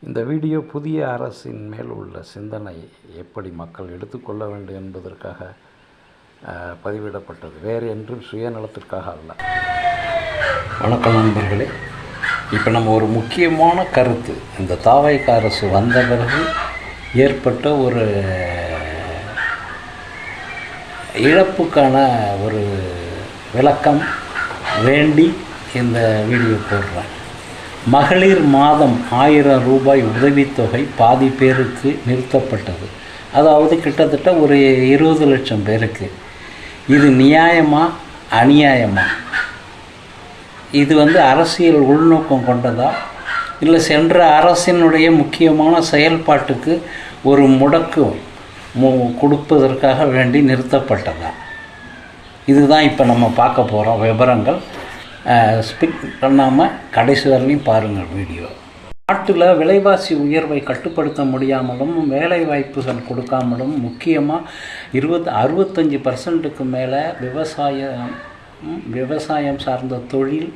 இந்த வீடியோ புதிய அரசின் மேல் உள்ள சிந்தனை எப்படி மக்கள் எடுத்துக்கொள்ள வேண்டும் என்பதற்காக பதிவிடப்பட்டது, வேறு என்றும் சுயநலத்திற்காக அல்ல. வணக்கம் நண்பர்களே. இப்போ நம்ம ஒரு முக்கியமான கருத்து, இந்த தாவைக்க அரசு வந்த பிறகு ஏற்பட்ட ஒரு இழப்புக்கான ஒரு விளக்கம் வேண்டி இந்த வீடியோ போடுறேன். மகளிர் மாதம் 1000 ரூபாய் உதவித்தொகை பாதி பேருக்கு நிறுத்தப்பட்டது. அதாவது கிட்டத்தட்ட ஒரு 20 லட்சம் பேருக்கு. இது நியாயமா அநியாயமா? இது அரசியல் உள்நோக்கம் கொண்டதா, இல்லை சென்ற அரசினுடைய முக்கியமான செயல்பாட்டுக்கு ஒரு முடக்கு கொடுப்பதற்காக வேண்டி நிறுத்தப்பட்டதா? இதுதான் இப்போ நம்ம பார்க்க போகிறோம் விவரங்கள். ஸ்பிக் பண்ணாமல் கடைசி வரலையும் பாருங்கள் வீடியோ. நாட்டில் விலைவாசி உயர்வை கட்டுப்படுத்த முடியாமலும் வேலை வாய்ப்புகள் கொடுக்காமலும் முக்கியமாக 65% மேலே விவசாயம் சார்ந்த தொழில்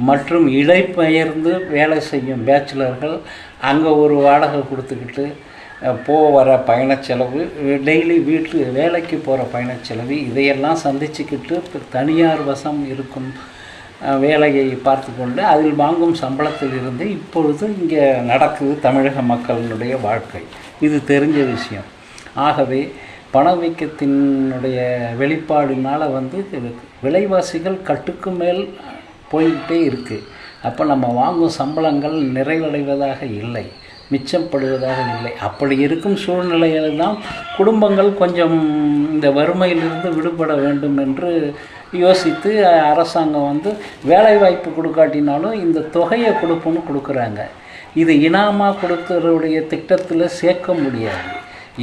மற்றும் இடம்பெயர்ந்து வேலை செய்யும் பேச்சுலர்கள் அங்கே ஒரு வாடகை கொடுத்துக்கிட்டு வர பயணச்செலவு, டெய்லி வேலைக்கு போகிற பயணச்செலவு, இதையெல்லாம் சந்திச்சுக்கிட்டு தனியார் வசம் இருக்கும் வேலையை பார்த்து கொண்டு அதில் வாங்கும் சம்பளத்தில் இருந்து இப்பொழுது இங்கே நடக்குது தமிழக மக்களுடைய வாழ்க்கை. இது தெரிஞ்ச விஷயம். ஆகவே பணவீக்கத்தினுடைய வெளிப்பாடினால் விலைவாசிகள் கட்டுக்கு மேல் போய்கிட்டே இருக்குது. அப்போ நம்ம வாங்கும் சம்பளங்கள் நிறைவடைவதாக இல்லை, மிச்சப்படுவதாக இல்லை. அப்படி இருக்கும் சூழ்நிலையில் தான் குடும்பங்கள் கொஞ்சம் இந்த வறுமையிலிருந்து விடுபட வேண்டும் என்று யோசித்து அரசாங்கம் வேலைவாய்ப்பு கொடுக்காட்டினாலும் இந்த தொகையை கொடுக்குறாங்க. இது இனாமாக கொடுக்கறதுடைய திட்டத்தில் சேர்க்க முடியாது.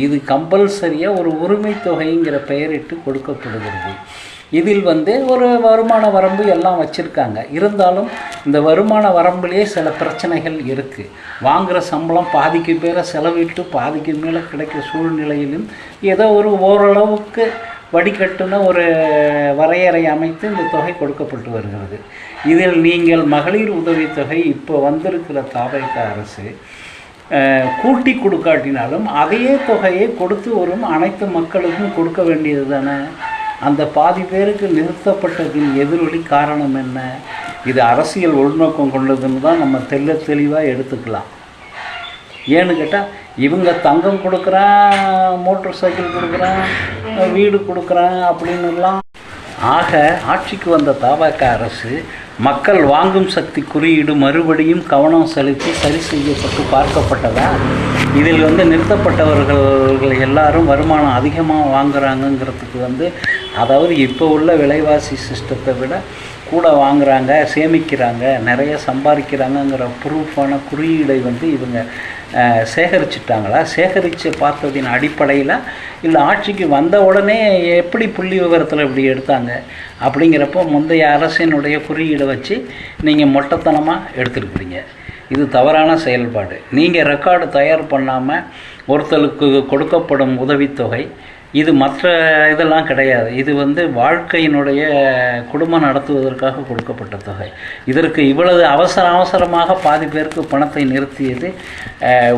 இது கம்பல்சரியாக ஒரு உரிமை தொகைங்கிற பெயரிட்டு கொடுக்கப்படுகிறது. இதில் ஒரு வருமான வரம்பு எல்லாம் வச்சுருக்காங்க. இருந்தாலும் இந்த வருமான வரம்புலேயே சில பிரச்சனைகள் இருக்குது. வாங்குகிற சம்பளம் பாதிக்கு பேரை செலவிட்டு பாதிக்கு மேலே கிடைக்கிற சூழ்நிலையிலும் ஏதோ ஓரளவுக்கு வடிகட்டுன ஒரு வரையறை அமைத்து இந்த தொகை கொடுக்கப்பட்டு வருகிறது. இதில் நீங்கள் மகளிர் உதவித்தொகை இப்போ வந்திருக்கிற தாவைக்க அரசு கூட்டி கொடுக்காட்டினாலும் அதையே தொகையை கொடுத்து வரும் அனைத்து மக்களுக்கும் கொடுக்க வேண்டியது தானே. அந்த பாதி பேருக்கு நிறுத்தப்பட்டதின் எதிரொலி காரணம் என்ன? இது அரசியல் உள்நோக்கம் கொண்டதுன்னு தான் நம்ம தெளிவாக எடுத்துக்கலாம். ஏன்னு கேட்டால் இவங்க தங்கம் கொடுக்குறான், மோட்டர் சைக்கிள் கொடுக்குறான், வீடு கொடுக்குறான் அப்படின்னுலாம். ஆக ஆட்சிக்கு வந்த தாவைக்க அரசு மக்கள் வாங்கும் சக்தி குறியீடு மறுபடியும் கவனம் செலுத்தி சரி செய்யப்பட்டு பார்க்கப்பட்டதா? இதில் நிறுத்தப்பட்டவர்கள் எல்லாரும் வருமானம் அதிகமாக வாங்குறாங்கங்கிறதுக்கு அதாவது இப்போ உள்ள விலைவாசி சிஸ்டத்தை விட கூட வாங்குகிறாங்க, சேமிக்கிறாங்க, நிறைய சம்பாதிக்கிறாங்கங்கிற ப்ரூஃபான குறியீடை இவங்க சேகரிச்சிட்டாங்களா? சேகரித்து பார்த்ததின் அடிப்படையில் இல்லை ஆட்சிக்கு வந்த உடனே எப்படி புள்ளி விவரத்தில் இப்படி எடுத்தாங்க அப்படிங்கிறப்போ முந்தைய அரசினுடைய குறியீடை வச்சு நீங்கள் மொட்டத்தனமாக எடுத்துருக்குறீங்க. இது தவறான செயல்பாடு. நீங்கள் ரெக்கார்டு தயார் பண்ணாமல் ஒருத்தருக்கு கொடுக்கப்படும் உதவித்தொகை இது மற்ற இதெல்லாம் கிடையாது. இது வாழ்க்கையினுடைய குடும்பம் நடத்துவதற்காக கொடுக்கப்பட்ட தொகை. இதற்கு இவ்வளவு அவசரமாக பாதி பேருக்கு பணத்தை நிறுத்தியது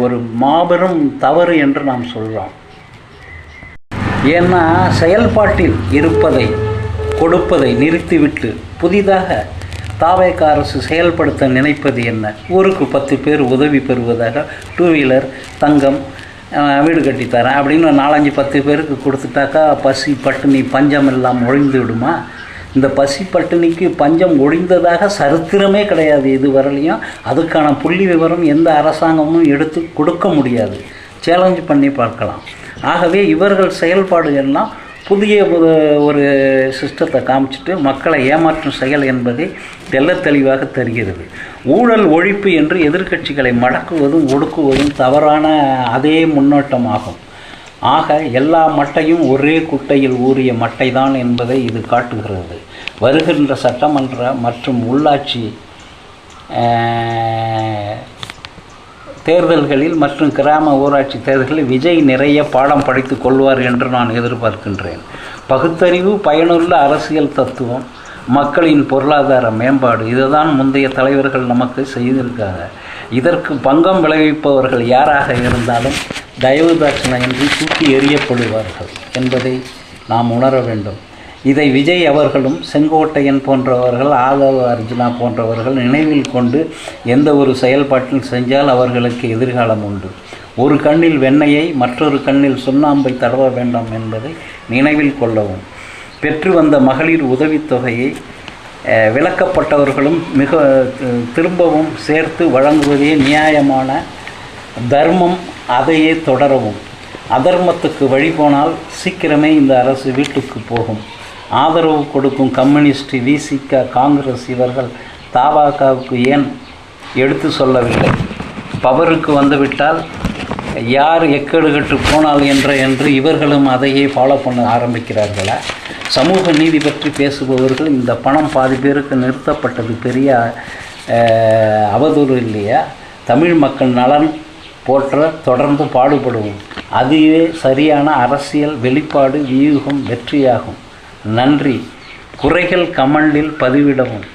ஒரு மாபெரும் தவறு என்று நாம் சொல்கிறோம். ஏன்னா செயல்பாட்டில் இருப்பதை கொடுப்பதை நிறுத்திவிட்டு புதிதாக தாவைக்க அரசு செயல்படுத்த நினைப்பது என்ன? ஊருக்கு 10 பேர் உதவி பெறுவதாக 2 வீலர், தங்கம், வீடு கட்டித்தரேன் அப்படின்னு 4-5-10 பேருக்கு கொடுத்துட்டாக்கா பசி பட்டினி பஞ்சம் எல்லாம் ஒழிந்து விடுமா? இந்த பசி பட்டினிக்கு பஞ்சம் ஒழிந்ததாக சரித்திரமே கிடையாது இதுவரையிலையும். அதுக்கான புள்ளி விவரம் எந்த அரசாங்கமும் எடுத்து கொடுக்க முடியாது. சேலஞ்ச் பண்ணி பார்க்கலாம். ஆகவே இவர்கள் செயல்பாடு எல்லாம் புதிய ஒரு சிஸ்டத்தை காமிச்சிட்டு மக்களை ஏமாற்றும் செயல் என்பதை தெளிவாக தெரிகிறது. ஊழல் ஒழிப்பு என்று எதிர்க்கட்சிகளை மடக்குவதும் ஒடுக்குவதும் தவறான அதே முன்னோட்டமாகும். ஆக எல்லா மட்டையும் ஒரே குட்டையில் ஊறிய மட்டை தான் என்பதை இது காட்டுகிறது. வருகின்ற சட்டமன்ற மற்றும் உள்ளாட்சி தேர்தல்களில் மற்றும் கிராம ஊராட்சி தேர்தல்களில் விஜய் நிறைய பாடம் படித்து கொள்வார் என்று நான் எதிர்பார்க்கின்றேன். பகுத்தறிவு, பயனுள்ள அரசியல் தத்துவம், மக்களின் பொருளாதார மேம்பாடு, இதுதான் முந்தைய தலைவர்கள் நமக்கு செய்திருக்காங்க. இதற்கு பங்கம் விளைவிப்பவர்கள் யாராக இருந்தாலும் தயவு தாட்சணையின்றி தூக்கி எறியப்படுவார்கள் என்பதை நாம் உணர வேண்டும். இதை விஜய் அவர்களும் செங்கோட்டையன் போன்றவர்கள், ஆதவ அர்ஜுனா போன்றவர்கள் நினைவில் கொண்டு எந்த ஒரு செயல்பாட்டில் செஞ்சால் அவர்களுக்கு எதிர்காலம் உண்டு. ஒரு கண்ணில் வெண்ணையை மற்றொரு கண்ணில் சுண்ணாம்பை தடவ வேண்டாம் என்பதை நினைவில் கொள்ளவும். பெற்று வந்த மகளிர் உதவித்தொகையை விலக்கப்பட்டவர்களும் திரும்பவும் சேர்த்து வழங்குவதே நியாயமான தர்மம், அதையே தொடரவும். அதர்மத்துக்கு வழி போனால் சீக்கிரமே இந்த அரசு வீட்டுக்கு போகும். ஆதரவு கொடுக்கும் கம்யூனிஸ்ட், விசிக, காங்கிரஸ் இவர்கள் தபாகவுக்கு ஏன் எடுத்து சொல்லவில்லை? பவருக்கு வந்துவிட்டால் யார் எக்கெடுகட்டு போனால் என்று இவர்களும் அதையே ஃபாலோ பண்ண ஆரம்பிக்கிறார்களா? சமூக நீதி பற்றி பேசுபவர்கள் இந்த பணம் பாதி பேருக்கு நிறுத்தப்பட்டது பெரிய அவதூறு இல்லையா? தமிழ் மக்கள் நலன் போற்ற தொடர்ந்து பாடுபடுவோம். அதுவே சரியான அரசியல் வெளிப்பாடு, வியூகம், வெற்றியாகும். நன்றி. குறைகள் கமெண்டில் பதிவிடவும்.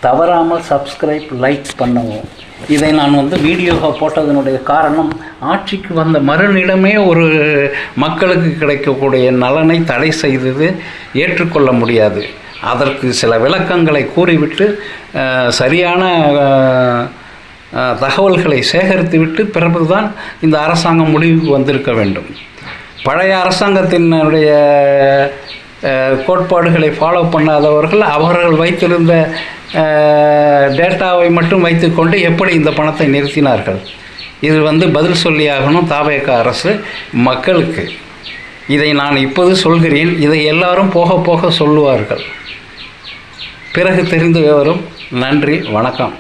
தவறாமல் சப்ஸ்கிரைப், லைக் பண்ணவும். இதை நான் வீடியோவாக போட்டதனுடைய காரணம், ஆட்சிக்கு வந்த மறுநிலமே ஒரு மக்களுக்கு கிடைக்கக்கூடிய நலனை தடை செய்தது ஏற்றுக்கொள்ள முடியாது. அதற்கு சில விளக்கங்களை கூறிவிட்டு சரியான தகவல்களை சேகரித்துவிட்டு பிறகுதான் இந்த அரசாங்கம் முடிவுக்கு வந்திருக்க வேண்டும். பழைய அரசாங்கத்தினுடைய கோட்பாடுகளை ஃபாலோ பண்ணாதவர்கள் அவர்கள் வைத்திருந்த டேட்டாவை மட்டும் வைத்துக்கொண்டு எப்படி இந்த பணத்தை நிறுத்தினார்கள்? இது பதில் சொல்லியாகணும் தவேக அரசு மக்களுக்கு. இதை நான் இப்போது சொல்கிறேன். இதை எல்லாரும் போக போக சொல்லுவார்கள், பிறகு தெரிந்து வரும். நன்றி, வணக்கம்.